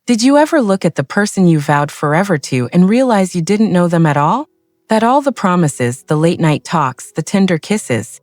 Did you ever look at the person you vowed forever to and realize you didn't know them at all? That all the promises, the late-night talks, the tender kisses,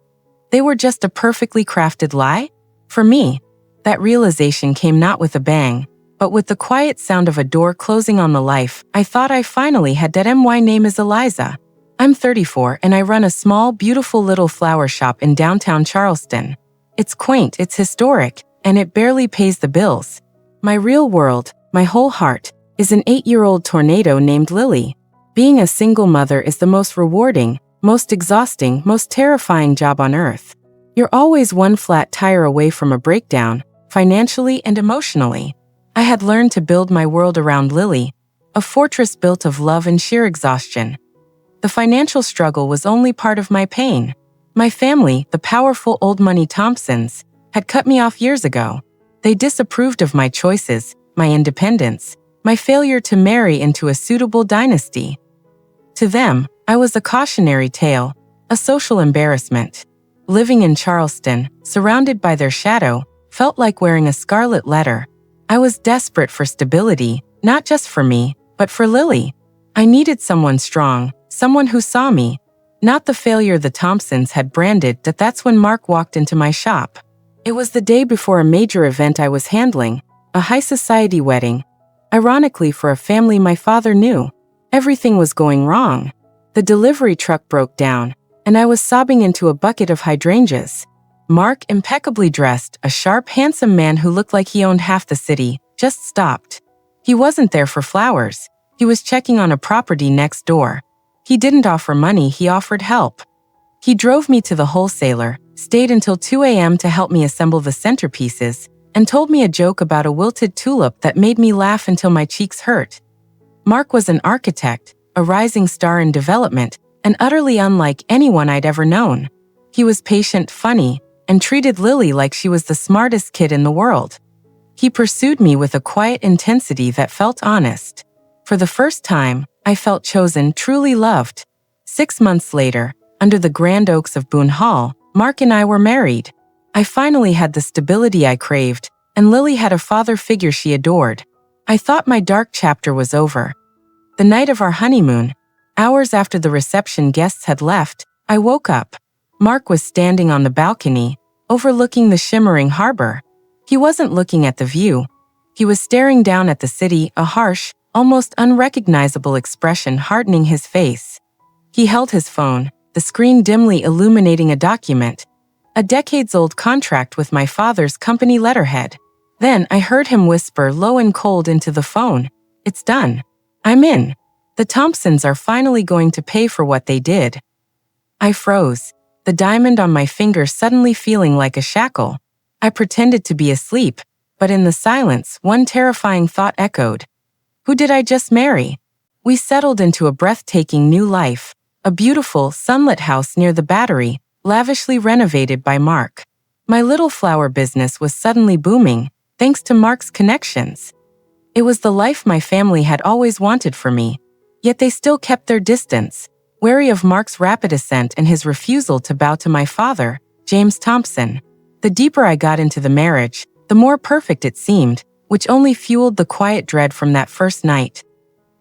they were just a perfectly crafted lie? For me, that realization came not with a bang, but with the quiet sound of a door closing on the life I thought I finally had. My name is Eliza. I'm 34 and I run a small, beautiful little flower shop in downtown Charleston. It's quaint, it's historic, and it barely pays the bills. My real world, my whole heart, is an 8-year-old tornado named Lily. Being a single mother is the most rewarding, most exhausting, most terrifying job on earth. You're always one flat tire away from a breakdown, financially and emotionally. I had learned to build my world around Lily, a fortress built of love and sheer exhaustion. The financial struggle was only part of my pain. My family, the powerful old money Thompsons, had cut me off years ago. They disapproved of my choices, my independence, my failure to marry into a suitable dynasty. To them, I was a cautionary tale, a social embarrassment. Living in Charleston, surrounded by their shadow, felt like wearing a scarlet letter. I was desperate for stability, not just for me, but for Lily. I needed someone strong, someone who saw me, not the failure the Thompsons had branded. That's when Mark walked into my shop. It was the day before a major event I was handling, a high society wedding. Ironically, for a family my father knew. Everything was going wrong. The delivery truck broke down, and I was sobbing into a bucket of hydrangeas. Mark, impeccably dressed, a sharp, handsome man who looked like he owned half the city, just stopped. He wasn't there for flowers. He was checking on a property next door. He didn't offer money, he offered help. He drove me to the wholesaler, stayed until 2 a.m. to help me assemble the centerpieces, and told me a joke about a wilted tulip that made me laugh until my cheeks hurt. Mark was an architect, a rising star in development, and utterly unlike anyone I'd ever known. He was patient, funny, and treated Lily like she was the smartest kid in the world. He pursued me with a quiet intensity that felt honest. For the first time, I felt chosen, truly loved. 6 months later, under the grand oaks of Boone Hall, Mark and I were married. I finally had the stability I craved, and Lily had a father figure she adored. I thought my dark chapter was over. The night of our honeymoon, hours after the reception guests had left, I woke up. Mark was standing on the balcony, overlooking the shimmering harbor. He wasn't looking at the view. He was staring down at the city, a harsh, almost unrecognizable expression hardening his face. He held his phone, the screen dimly illuminating a document, a decades-old contract with my father's company letterhead. Then I heard him whisper low and cold into the phone, "It's done. I'm in. The Thompsons are finally going to pay for what they did." I froze, the diamond on my finger suddenly feeling like a shackle. I pretended to be asleep, but in the silence, one terrifying thought echoed. Who did I just marry? We settled into a breathtaking new life, a beautiful, sunlit house near the Battery, lavishly renovated by Mark. My little flower business was suddenly booming, thanks to Mark's connections. It was the life my family had always wanted for me, yet they still kept their distance, wary of Mark's rapid ascent and his refusal to bow to my father, James Thompson. The deeper I got into the marriage, the more perfect it seemed, which only fueled the quiet dread from that first night.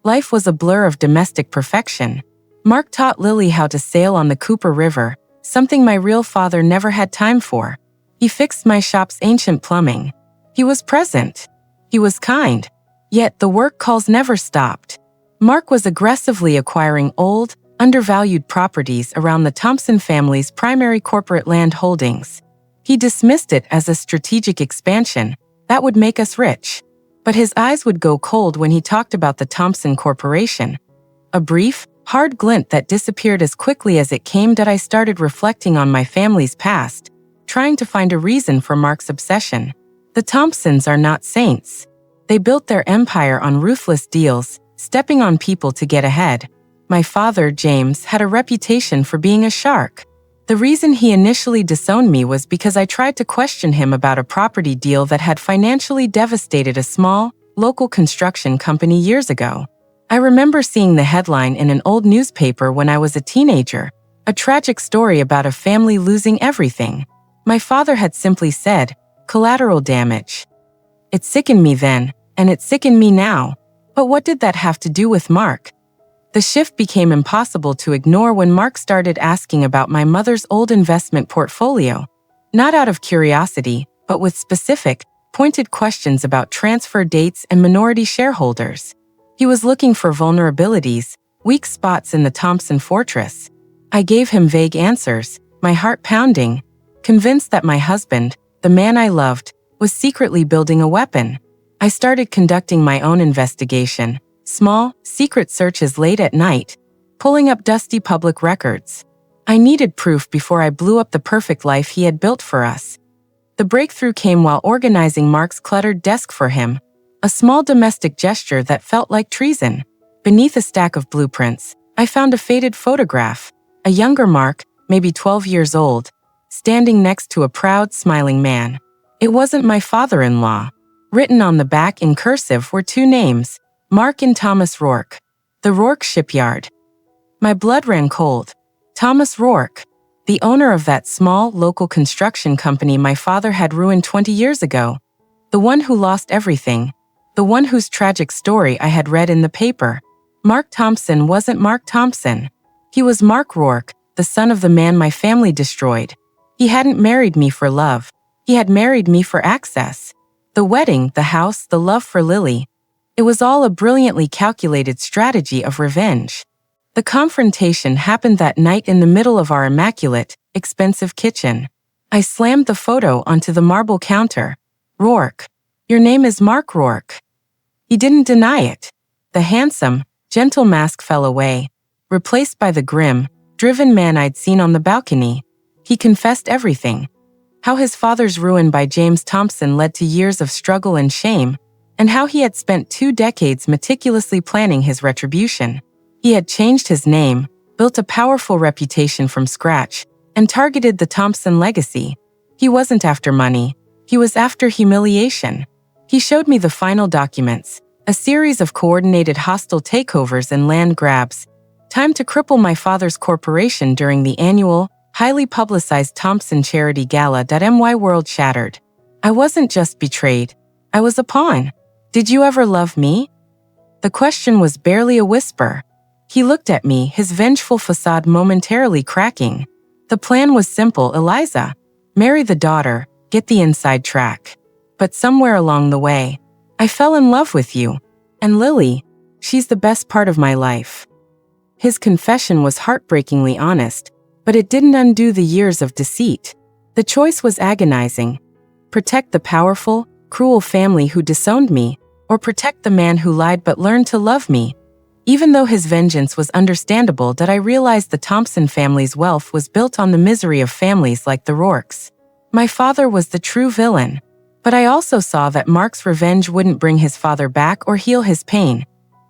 Life was a blur of domestic perfection. Mark taught Lily how to sail on the Cooper River, something my real father never had time for. He fixed my shop's ancient plumbing. He was present. He was kind. Yet the work calls never stopped. Mark was aggressively acquiring old, undervalued properties around the Thompson family's primary corporate land holdings. He dismissed it as a strategic expansion that would make us rich. But his eyes would go cold when he talked about the Thompson Corporation. A brief, hard glint that disappeared as quickly as it came. I started reflecting on my family's past, trying to find a reason for Mark's obsession. The Thompsons are not saints. They built their empire on ruthless deals, stepping on people to get ahead. My father, James, had a reputation for being a shark. The reason he initially disowned me was because I tried to question him about a property deal that had financially devastated a small, local construction company years ago. I remember seeing the headline in an old newspaper when I was a teenager, a tragic story about a family losing everything. My father had simply said, "Collateral damage." It sickened me then, and it sickened me now. But what did that have to do with Mark? The shift became impossible to ignore when Mark started asking about my mother's old investment portfolio. Not out of curiosity, but with specific, pointed questions about transfer dates and minority shareholders. He was looking for vulnerabilities, weak spots in the Thompson fortress. I gave him vague answers, my heart pounding, convinced that my husband, the man I loved, was secretly building a weapon. I started conducting my own investigation, small, secret searches late at night, pulling up dusty public records. I needed proof before I blew up the perfect life he had built for us. The breakthrough came while organizing Mark's cluttered desk for him, a small domestic gesture that felt like treason. Beneath a stack of blueprints, I found a faded photograph, a younger Mark, maybe 12 years old, standing next to a proud, smiling man. It wasn't my father-in-law. Written on the back in cursive were two names, Mark and Thomas Rourke. The Rourke shipyard. My blood ran cold. Thomas Rourke, the owner of that small, local construction company my father had ruined 20 years ago. The one who lost everything. The one whose tragic story I had read in the paper. Mark Thompson wasn't Mark Thompson. He was Mark Rourke, the son of the man my family destroyed. He hadn't married me for love. He had married me for access. The wedding, the house, the love for Lily. It was all a brilliantly calculated strategy of revenge. The confrontation happened that night in the middle of our immaculate, expensive kitchen. I slammed the photo onto the marble counter. Rourke. Your name is Mark Rourke. He didn't deny it. The handsome, gentle mask fell away, replaced by the grim, driven man I'd seen on the balcony. He confessed everything. How his father's ruin by James Thompson led to years of struggle and shame, and how he had spent 2 decades meticulously planning his retribution. He had changed his name, built a powerful reputation from scratch, and targeted the Thompson legacy. He wasn't after money. He was after humiliation. He showed me the final documents, a series of coordinated hostile takeovers and land grabs, timed to cripple my father's corporation during the annual, highly publicized Thompson charity gala. My world shattered. I wasn't just betrayed. I was a pawn. Did you ever love me? The question was barely a whisper. He looked at me, his vengeful facade momentarily cracking. The plan was simple, Eliza. Marry the daughter, get the inside track. But somewhere along the way, I fell in love with you. And Lily, she's the best part of my life. His confession was heartbreakingly honest, but it didn't undo the years of deceit. The choice was agonizing. Protect the powerful, cruel family who disowned me, or protect the man who lied but learned to love me. Even though his vengeance was understandable, I realized the Thompson family's wealth was built on the misery of families like the Rourkes. My father was the true villain. But I also saw that Mark's revenge wouldn't bring his father back or heal his pain.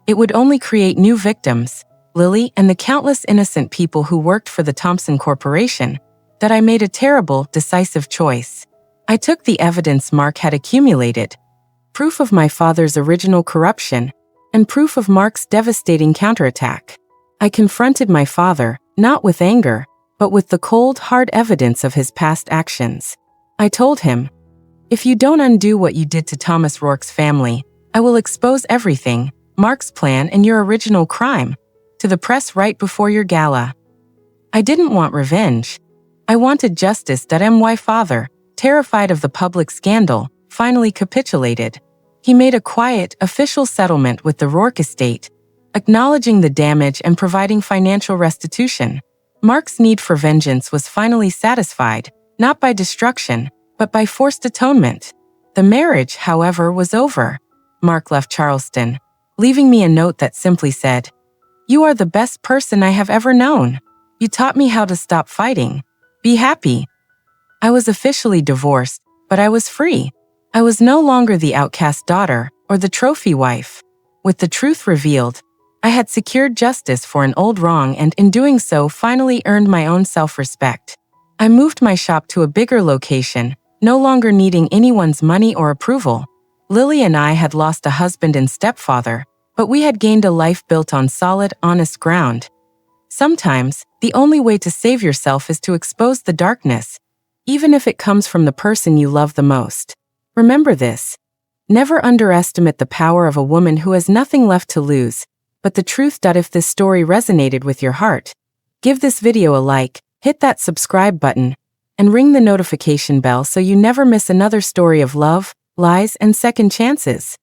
It would only create new victims, Lily and the countless innocent people who worked for the Thompson Corporation. That I made a terrible, decisive choice. I took the evidence Mark had accumulated, proof of my father's original corruption, and proof of Mark's devastating counterattack. I confronted my father, not with anger, but with the cold, hard evidence of his past actions. I told him, if you don't undo what you did to Thomas Rourke's family, I will expose everything, Mark's plan and your original crime, to the press right before your gala. I didn't want revenge. I wanted justice. My father, terrified of the public scandal, finally capitulated. He made a quiet, official settlement with the Rourke estate, acknowledging the damage and providing financial restitution. Mark's need for vengeance was finally satisfied, not by destruction, but by forced atonement. The marriage, however, was over. Mark left Charleston, leaving me a note that simply said, "You are the best person I have ever known. You taught me how to stop fighting. Be happy." I was officially divorced, but I was free. I was no longer the outcast daughter or the trophy wife. With the truth revealed, I had secured justice for an old wrong and in doing so finally earned my own self-respect. I moved my shop to a bigger location, no longer needing anyone's money or approval. Lily and I had lost a husband and stepfather, but we had gained a life built on solid, honest ground. Sometimes, the only way to save yourself is to expose the darkness, even if it comes from the person you love the most. Remember this. Never underestimate the power of a woman who has nothing left to lose. But the truth. If this story resonated with your heart, give this video a like, hit that subscribe button, and ring the notification bell so you never miss another story of love, lies, and second chances.